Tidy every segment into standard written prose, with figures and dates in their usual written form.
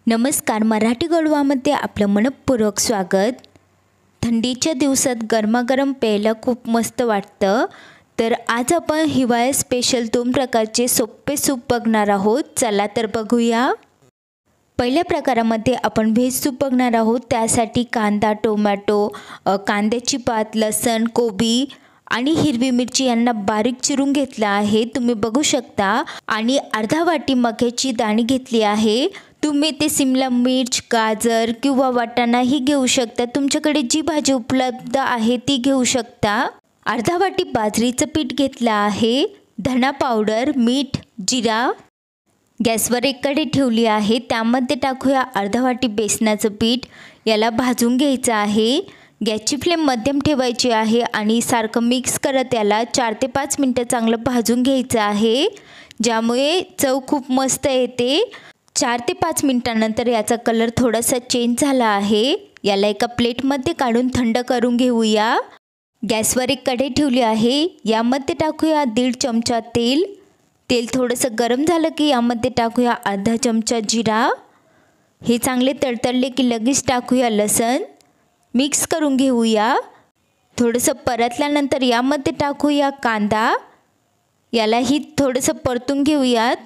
नमस्कार. मराठी गडवामध्ये आपलं मनपूर्वक स्वागत. थंडीच्या दिवसात गरमागरम प्यायला खूप मस्त वाटतं. तर आज आपण हिवाळ्यात स्पेशल 2 प्रकारचे सोपे सूप बघणार आहोत. चला तर बघूया. पहिल्या प्रकारामध्ये आपण व्हेज सूप बघणार आहोत. त्यासाठी कांदा, टोमॅटो, कांद्याची पात, लसण, कोबी आणि हिरवी मिरची यांना बारीक चिरून घेतलं आहे, तुम्ही बघू शकता. आणि अर्धा वाटी मक्याची दाणे घेतली आहे. तुम्ही ते सिमला मिर्च, गाजर किंवा वाटाणाही घेऊ शकता. तुमच्याकडे जी भाजी उपलब्ध आहे ती घेऊ शकता. अर्धा वाटी बाजरीचं पीठ घेतलं आहे. धना पावडर, मीठ, जिरा. गॅसवर एक कढई ठेवली आहे. त्यामध्ये टाकूया अर्धा वाटी बेसनाचं पीठ. याला भाजून घ्यायचं आहे. गॅसची फ्लेम मध्यम ठेवायची आहे आणि सारखं मिक्स करत याला 4 ते 5 मिनटं चांगलं भाजून घ्यायचं आहे, ज्यामुळे चव खूप मस्त येते. 4 ते 5 मिनटानंतर याचा कलर थोडासा चेंज झाला आहे. याला एका प्लेटमध्ये काढून थंड करून घेऊया. गॅसवर एक कढई ठेवली आहे. यामध्ये टाकूया 1.5 चमचा तेल. तेल थोडंसं गरम झालं की यामध्ये टाकूया अर्धा चमचा जिरा. हे चांगले तडतडले की लगेच टाकूया लसण. मिक्स करून घेऊया. थोडंसं परतल्यानंतर यामध्ये टाकूया कांदा. यालाही थोडंसं परतून घेऊयात.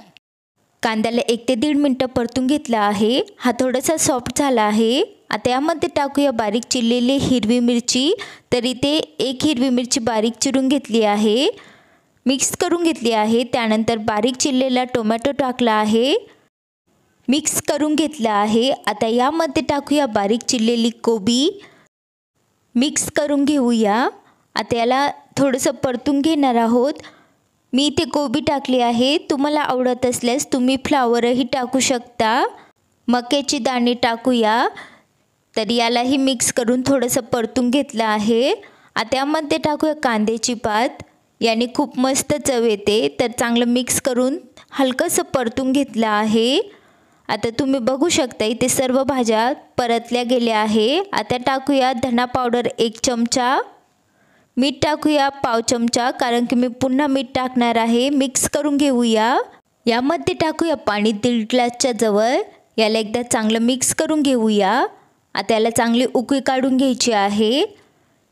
कांद्याला 1 ते 1.5 मिनटं परतून घेतला आहे. हा थोडासा सॉफ्ट झाला आहे. आता यामध्ये टाकूया बारीक चिरलेली हिरवी मिरची. तर इथे 1 हिरवी मिरची बारीक चिरून घेतली आहे. मिक्स करून घेतली आहे. त्यानंतर बारीक चिरलेला टोमॅटो टाकला आहे. मिक्स करून घेतला आहे. आता यामध्ये टाकूया बारीक चिरलेली कोबी. मिक्स करून घेऊया. आता याला थोडंसं परतून घेणार आहोत. मी इथे कोबी टाकली आहे. तुम्हाला आवडत असल्यास तुम्ही फ्लावरही टाकू शकता. मक्याची दाणे टाकूया. तर यालाही मिक्स करून थोडंसं परतून घेतलं आहे. आता यामध्ये टाकूया कांद्याची पात. याने खूप मस्त चव येते. तर चांगलं मिक्स करून हलकंसं परतून घेतलं आहे. आता तुम्ही बघू शकता इथे सर्व भाज्या परतल्या गेल्या आहे. आता टाकूया धना पावडर 1 चमचा. मीठ टाकूया पाव चमचा, कारण की मी पुन्हा मीठ टाकणार आहे. मिक्स करून घेऊया. यामध्ये टाकूया पाणी 1.5 ग्लासच्या जवळ. याला एकदा चांगलं मिक्स करून घेऊया. आता याला चांगली उकळी काढून घ्यायची आहे.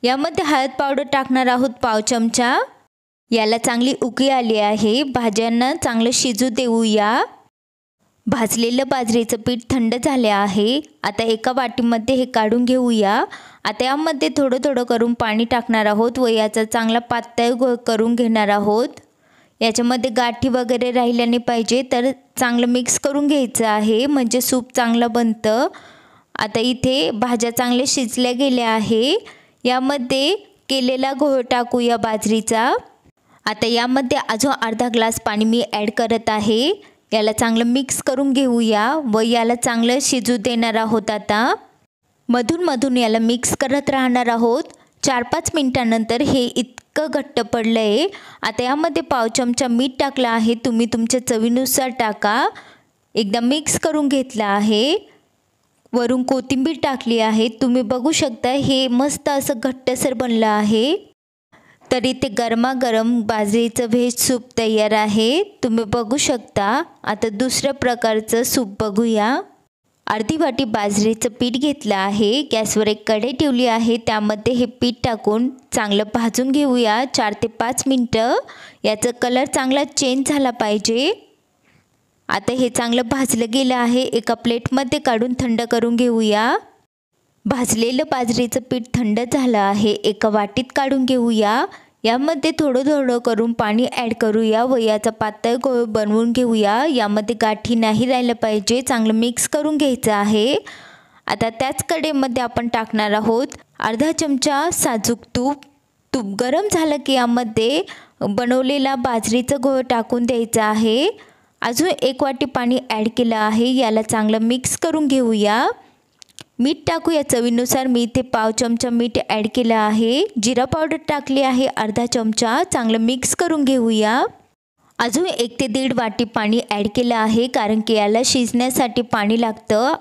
यामध्ये हळद पावडर टाकणार आहोत पाव चमचा. याला चांगली उकळी आली आहे. भाज्यांना चांगलं शिजू देऊया. भाजलेलं बाजरीचं पीठ थंड झाले आहे. आता एका वाटीमध्ये हे काढून घेऊया. आता यामध्ये थोडं थोडं करून पाणी टाकणार आहोत व याचा चांगला पातळ गोळा करून घेणार आहोत. याच्यामध्ये गाठी वगैरे राहिल्या नाही पाहिजे. तर चांगलं मिक्स करून घ्यायचं आहे, म्हणजे सूप चांगलं बनतं. आता इथे भाज्या चांगल्या शिजल्या गेल्या आहे. यामध्ये केलेला घोळ टाकूया बाजरीचा. आता यामध्ये अजून अर्धा ग्लास पाणी मी ॲड करत आहे. याला चांगलं मिक्स करून घेऊया व याला चांगलं शिजू देणार आहोत. आता मधून मधून याला मिक्स करत राहणार आहोत. 4-5 मिनटानंतर हे इतकं घट्ट पडलं आहे. आता यामध्ये पाव चमचा मीठ टाकलं आहे. तुम्ही तुमच्या चवीनुसार टाका. एकदा मिक्स करून घेतलं आहे. वरून कोथिंबीर टाकली आहे. तुम्ही बघू शकता हे मस्त असं घट्टसर बनलं आहे. तर इथे गरमागरम बाजरीचं व्हेज सूप तयार आहे, तुम्ही बघू शकता. आता दुसऱ्या प्रकारचं सूप बघूया. अर्धी वाटी बाजरीचं पीठ घेतलं आहे. गॅसवर एक कढई ठेवली आहे. त्यामध्ये हे पीठ टाकून चांगलं भाजून घेऊया 4 ते 5 मिनटं. याचा कलर चांगला चेंज झाला पाहिजे. आता हे चांगलं भाजलं गेलं आहे. एका प्लेटमध्ये काढून थंड करून घेऊया. भाजलेलं बाजरीचं पीठ थंड झालं आहे. एका वाटीत काढून घेऊया. यामध्ये थोडं थोडं करून पाणी ॲड करूया व याचा पातळ गोळा बनवून घेऊया. यामध्ये गाठी नाही राहिलं पाहिजे. चांगलं मिक्स करून घ्यायचं आहे. आता त्याच कढईमध्ये आपण टाकणार आहोत अर्धा चमचा साजूक तूप. तूप गरम झालं की यामध्ये बनवलेला बाजरीचं गोळा टाकून द्यायचा आहे. अजून 1 वाटी पाणी ॲड केलं आहे. याला चांगलं मिक्स करून घेऊया. मीठ टाकूया चवीनुसार. मी इथे पाव चमचा मीठ ॲड केलं आहे. जिरा पावडर टाकली आहे अर्धा चमचा. चांगलं मिक्स करून घेऊया. अजून 1 ते 1.5 वाटी पाणी ॲड केलं आहे, कारण की याला शिजण्यासाठी पाणी लागतं.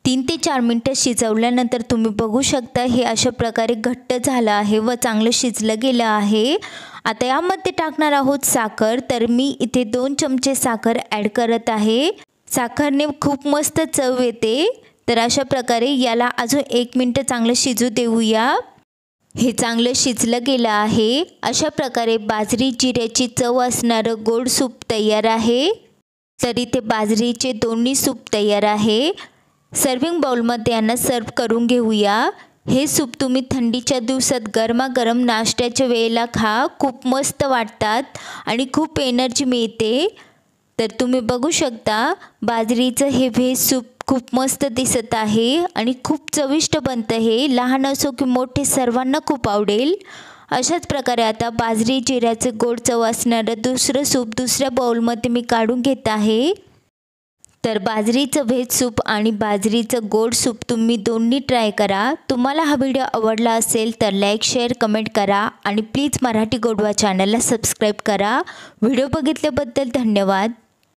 3 ते 4 मिनटं शिजवल्यानंतर तुम्ही बघू शकता हे अशा प्रकारे घट्ट झालं आहे व चांगलं शिजलं गेलं आहे. आता यामध्ये टाकणार आहोत साखर. तर मी इथे 2 चमचे साखर ॲड करत आहे. साखरेने खूप मस्त चव येते। तर अशा प्रकारे याला अजून 1 मिनिट चांगलं शिजू देऊया। हे चांगलं शिजलं गेलं आहे। अशा प्रकारे बाजरी जिऱ्याची चव असणारं गोड सूप तयार आहे। तर इथे बाजरीचे दोन्ही सूप तयार आहे। सर्विंग बाउलमध्ये यांना सर्व करून घेऊया। हे सूप तुम्ही थंडीच्या दिवसात गरमागरम नाश्त्याच्या वेळेला खा, खूप मस्त वाटतात आणि खूप एनर्जी मिळते। तर तुम्ही बघू शकता बाजरीचं हे व्हेज सूप खूप मस्त दिसत आहे आणि खूप चविष्ट बनतं। हे लहान असो की मोठे सर्वांना खूप आवडेल। अशाच प्रकारे आता बाजरी जिऱ्याचे गोड चव असणारं दुसरं सूप दुसऱ्या बाउलमध्ये मी काढून घेत आहे। तर बाजरीचं व्हेज सूप आणि बाजरीचं गोड सूप तुम्ही दोन्ही ट्राय करा। तुम्हाला हा व्हिडिओ आवडला असेल तर लाईक, शेअर, कमेंट करा आणि प्लीज मराठी गोडवा चॅनलला सबस्क्राईब करा। व्हिडिओ बघितल्याबद्दल धन्यवाद।